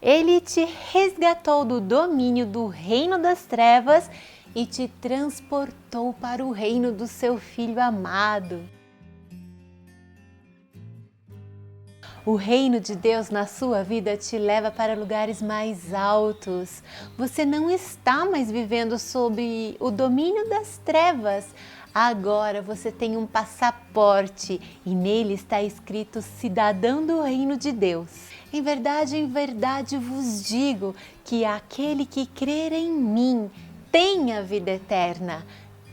Ele te resgatou do domínio do reino das trevas e te transportou para o reino do seu Filho amado. O reino de Deus na sua vida te leva para lugares mais altos. Você não está mais vivendo sob o domínio das trevas. Agora você tem um passaporte e nele está escrito cidadão do reino de Deus. Em verdade vos digo que aquele que crer em mim tem a vida eterna.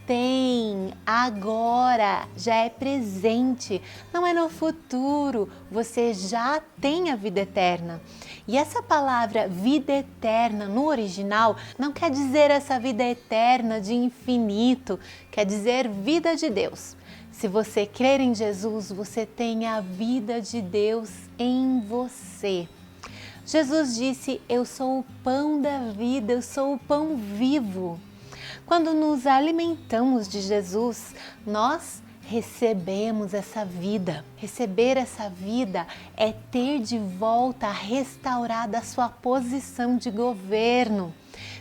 Tem, agora, já é presente, não é no futuro, você já tem a vida eterna. E essa palavra vida eterna no original não quer dizer essa vida eterna de infinito, quer dizer vida de Deus. Se você crer em Jesus, você tem a vida de Deus em você. Jesus disse: eu sou o pão da vida, eu sou o pão vivo. Quando nos alimentamos de Jesus, nós recebemos essa vida. Receber essa vida é ter de volta restaurada a sua posição de governo.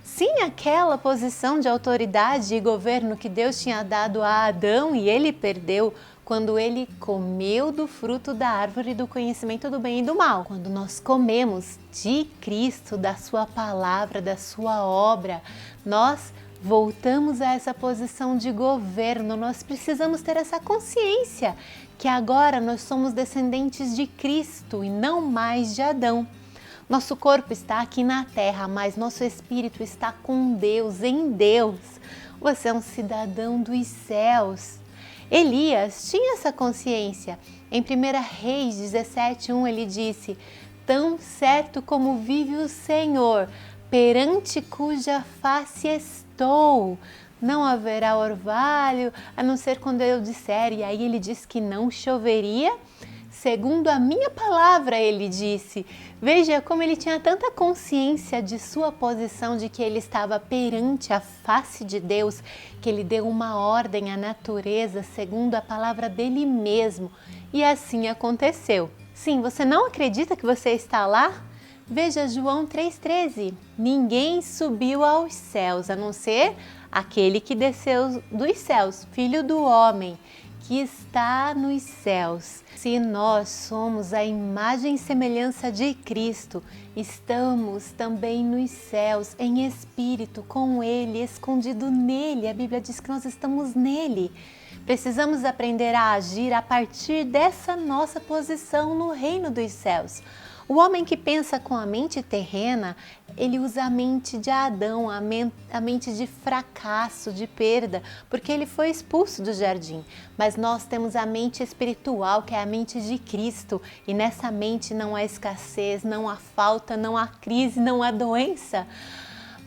Sim, aquela posição de autoridade e governo que Deus tinha dado a Adão e ele perdeu quando ele comeu do fruto da árvore do conhecimento do bem e do mal. Quando nós comemos de Cristo, da sua palavra, da sua obra, nós voltamos a essa posição de governo. Nós precisamos ter essa consciência que agora nós somos descendentes de Cristo e não mais de Adão. Nosso corpo está aqui na terra, mas nosso espírito está com Deus, em Deus. Você é um cidadão dos céus. Elias tinha essa consciência. Em 1 Reis 17:1 ele disse: tão certo como vive o Senhor, perante cuja face estou, não haverá orvalho, a não ser quando eu disser. E aí ele disse que não choveria, segundo a minha palavra, ele disse. Veja como ele tinha tanta consciência de sua posição, de que ele estava perante a face de Deus, que ele deu uma ordem à natureza segundo a palavra dele mesmo. E assim aconteceu. Sim, você não acredita que você está lá? Veja João 3,13. Ninguém subiu aos céus, a não ser aquele que desceu dos céus, Filho do homem, que está nos céus. Se nós somos a imagem e semelhança de Cristo, estamos também nos céus, em espírito, com Ele, escondido nele. A Bíblia diz que nós estamos nele. Precisamos aprender a agir a partir dessa nossa posição no reino dos céus. O homem que pensa com a mente terrena, ele usa a mente de Adão, a mente de fracasso, de perda, porque ele foi expulso do jardim. Mas nós temos a mente espiritual, que é a mente de Cristo, e nessa mente não há escassez, não há falta, não há crise, não há doença,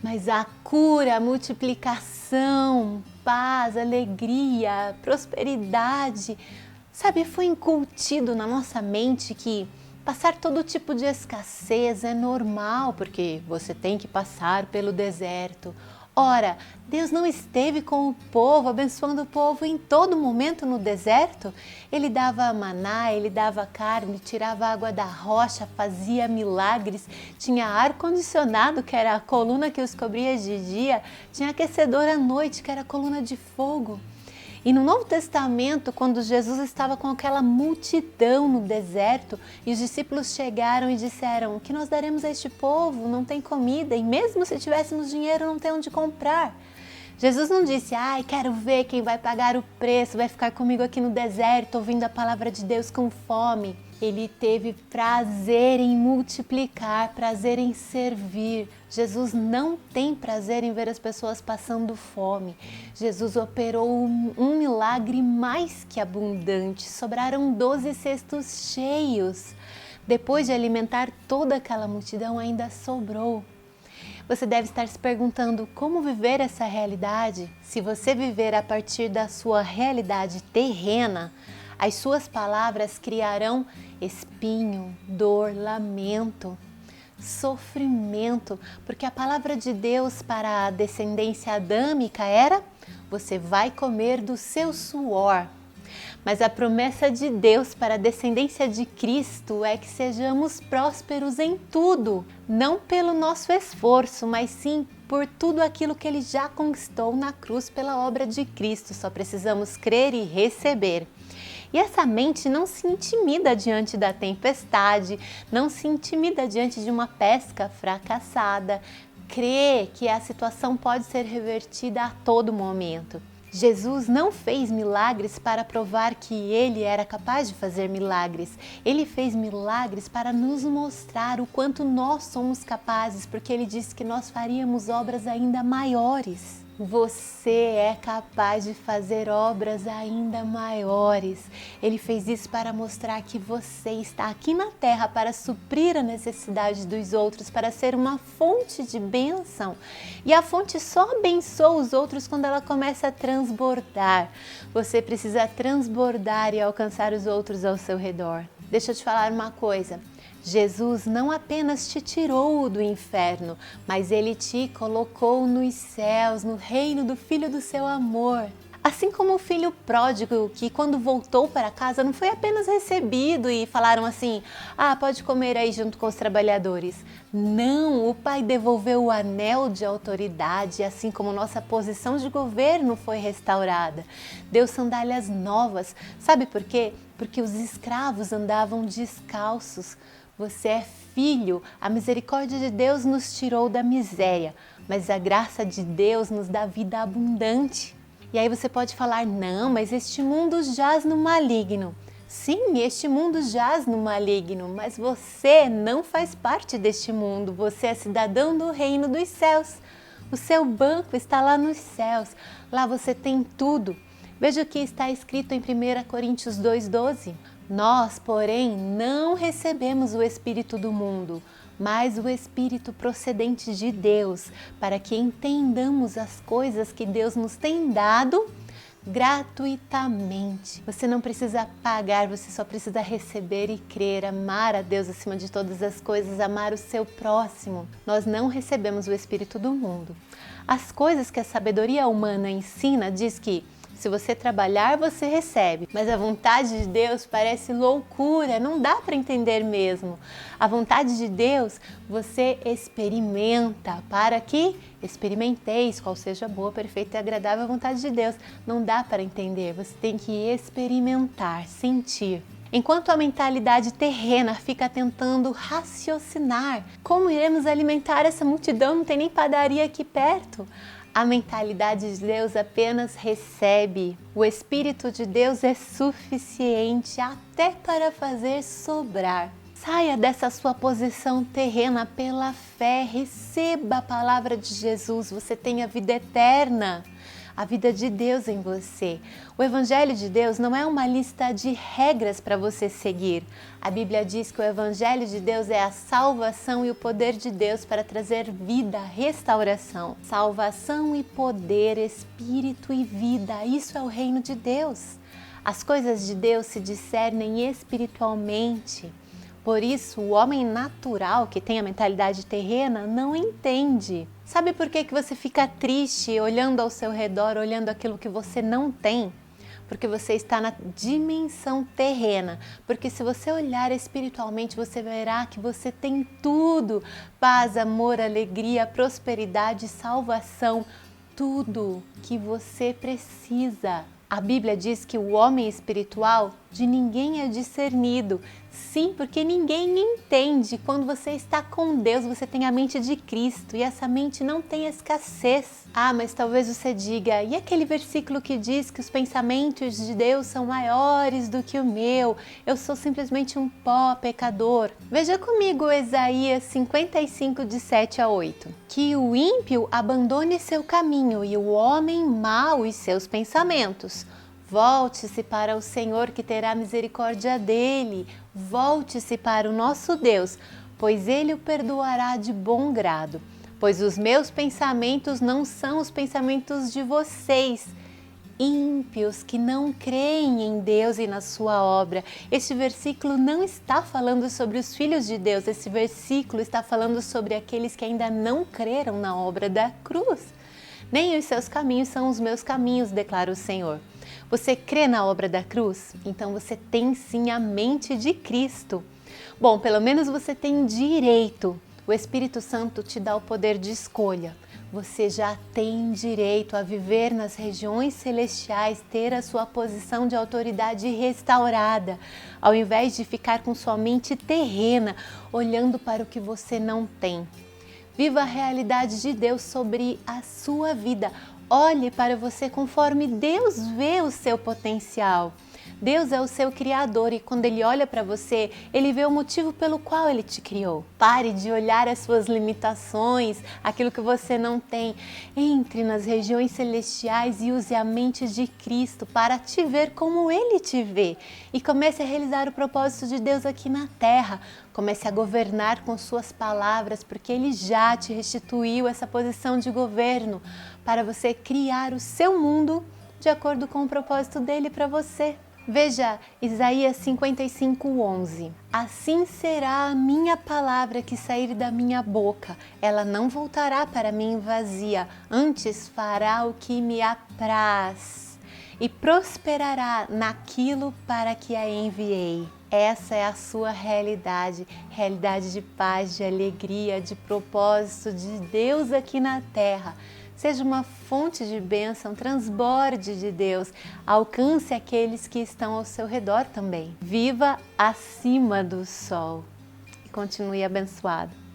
mas há cura, multiplicação, paz, alegria, prosperidade. Sabe, foi incutido na nossa mente que passar todo tipo de escassez é normal, porque você tem que passar pelo deserto. Ora, Deus não esteve com o povo, abençoando o povo em todo momento no deserto? Ele dava maná, ele dava carne, tirava água da rocha, fazia milagres, tinha ar-condicionado, que era a coluna que os cobria de dia, tinha aquecedor à noite, que era a coluna de fogo. E no Novo Testamento, quando Jesus estava com aquela multidão no deserto e os discípulos chegaram e disseram: o que nós daremos a este povo? Não tem comida e mesmo se tivéssemos dinheiro não tem onde comprar. Jesus não disse: ai, quero ver quem vai pagar o preço, vai ficar comigo aqui no deserto ouvindo a palavra de Deus com fome. Ele teve prazer em multiplicar, prazer em servir. Jesus não tem prazer em ver as pessoas passando fome. Jesus operou um milagre mais que abundante. Sobraram 12 cestos cheios. Depois de alimentar toda aquela multidão, ainda sobrou. Você deve estar se perguntando como viver essa realidade. Se você viver a partir da sua realidade terrena, as suas palavras criarão espinho, dor, lamento, sofrimento, porque a palavra de Deus para a descendência adâmica era: você vai comer do seu suor. Mas a promessa de Deus para a descendência de Cristo é que sejamos prósperos em tudo, não pelo nosso esforço, mas sim por tudo aquilo que Ele já conquistou na cruz pela obra de Cristo. Só precisamos crer e receber. E essa mente não se intimida diante da tempestade, não se intimida diante de uma pesca fracassada, crê que a situação pode ser revertida a todo momento. Jesus não fez milagres para provar que Ele era capaz de fazer milagres. Ele fez milagres para nos mostrar o quanto nós somos capazes, porque Ele disse que nós faríamos obras ainda maiores. Você é capaz de fazer obras ainda maiores. Ele fez isso para mostrar que você está aqui na terra para suprir a necessidade dos outros, para ser uma fonte de bênção. E a fonte só abençoa os outros quando ela começa a transbordar. Você precisa transbordar e alcançar os outros ao seu redor. Deixa eu te falar uma coisa. Jesus não apenas te tirou do inferno, mas Ele te colocou nos céus, no reino do Filho do seu amor. Assim como o filho pródigo, que quando voltou para casa não foi apenas recebido e falaram assim, pode comer aí junto com os trabalhadores. Não, o pai devolveu o anel de autoridade, assim como nossa posição de governo foi restaurada. Deu sandálias novas. Sabe por quê? Porque os escravos andavam descalços. Você é filho, a misericórdia de Deus nos tirou da miséria, mas a graça de Deus nos dá vida abundante. E aí você pode falar, não, mas este mundo jaz no maligno. Sim, este mundo jaz no maligno, mas você não faz parte deste mundo, você é cidadão do reino dos céus. O seu banco está lá nos céus, lá você tem tudo. Veja o que está escrito em 1 Coríntios 2,12. Nós, porém, não recebemos o Espírito do mundo, mas o Espírito procedente de Deus, para que entendamos as coisas que Deus nos tem dado gratuitamente. Você não precisa pagar, você só precisa receber e crer, amar a Deus acima de todas as coisas, amar o seu próximo. Nós não recebemos o Espírito do mundo. As coisas que a sabedoria humana ensina diz que se você trabalhar, você recebe. Mas a vontade de Deus parece loucura, não dá para entender mesmo. A vontade de Deus você experimenta, para que experimenteis qual seja a boa, perfeita e agradável a vontade de Deus. Não dá para entender, você tem que experimentar, sentir. Enquanto a mentalidade terrena fica tentando raciocinar, como iremos alimentar essa multidão? Não tem nem padaria aqui perto. A mentalidade de Deus apenas recebe. O Espírito de Deus é suficiente até para fazer sobrar. Saia dessa sua posição terrena pela fé, receba a palavra de Jesus, você tem a vida eterna. A vida de Deus em você. O Evangelho de Deus não é uma lista de regras para você seguir. A Bíblia diz que o Evangelho de Deus é a salvação e o poder de Deus para trazer vida, restauração. Salvação e poder, espírito e vida, isso é o reino de Deus. As coisas de Deus se discernem espiritualmente. Por isso, o homem natural, que tem a mentalidade terrena, não entende. Sabe por que você fica triste olhando ao seu redor, olhando aquilo que você não tem? Porque você está na dimensão terrena. Porque se você olhar espiritualmente, você verá que você tem tudo. Paz, amor, alegria, prosperidade, salvação. Tudo que você precisa. A Bíblia diz que o homem espiritual de ninguém é discernido. Sim, porque ninguém entende. Quando você está com Deus, você tem a mente de Cristo e essa mente não tem escassez. Mas talvez você diga, e aquele versículo que diz que os pensamentos de Deus são maiores do que o meu? Eu sou simplesmente um pó pecador. Veja comigo Isaías 55, de 7 a 8. Que o ímpio abandone seu caminho e o homem mau os seus pensamentos. Volte-se para o Senhor, que terá misericórdia dele. Volte-se para o nosso Deus, pois Ele o perdoará de bom grado. Pois os meus pensamentos não são os pensamentos de vocês, ímpios que não creem em Deus e na sua obra. Este versículo não está falando sobre os filhos de Deus, esse versículo está falando sobre aqueles que ainda não creram na obra da cruz. Nem os seus caminhos são os meus caminhos, declara o Senhor. Você crê na obra da cruz? Então você tem sim a mente de Cristo. Bom, pelo menos você tem direito. O Espírito Santo te dá o poder de escolha. Você já tem direito a viver nas regiões celestiais, ter a sua posição de autoridade restaurada, ao invés de ficar com sua mente terrena, olhando para o que você não tem. Viva a realidade de Deus sobre a sua vida. Olhe para você conforme Deus vê o seu potencial. Deus é o seu Criador e quando Ele olha para você, Ele vê o motivo pelo qual Ele te criou. Pare de olhar as suas limitações, aquilo que você não tem. Entre nas regiões celestiais e use a mente de Cristo para te ver como Ele te vê. E comece a realizar o propósito de Deus aqui na terra. Comece a governar com suas palavras, porque Ele já te restituiu essa posição de governo para você criar o seu mundo de acordo com o propósito dele para você. Veja Isaías 55:11. Assim será a minha palavra que sair da minha boca. Ela não voltará para mim vazia, antes fará o que me apraz e prosperará naquilo para que a enviei. Essa é a sua realidade, realidade de paz, de alegria, de propósito de Deus aqui na terra. Seja uma fonte de bênção, transborde de Deus, alcance aqueles que estão ao seu redor também. Viva acima do sol e continue abençoado.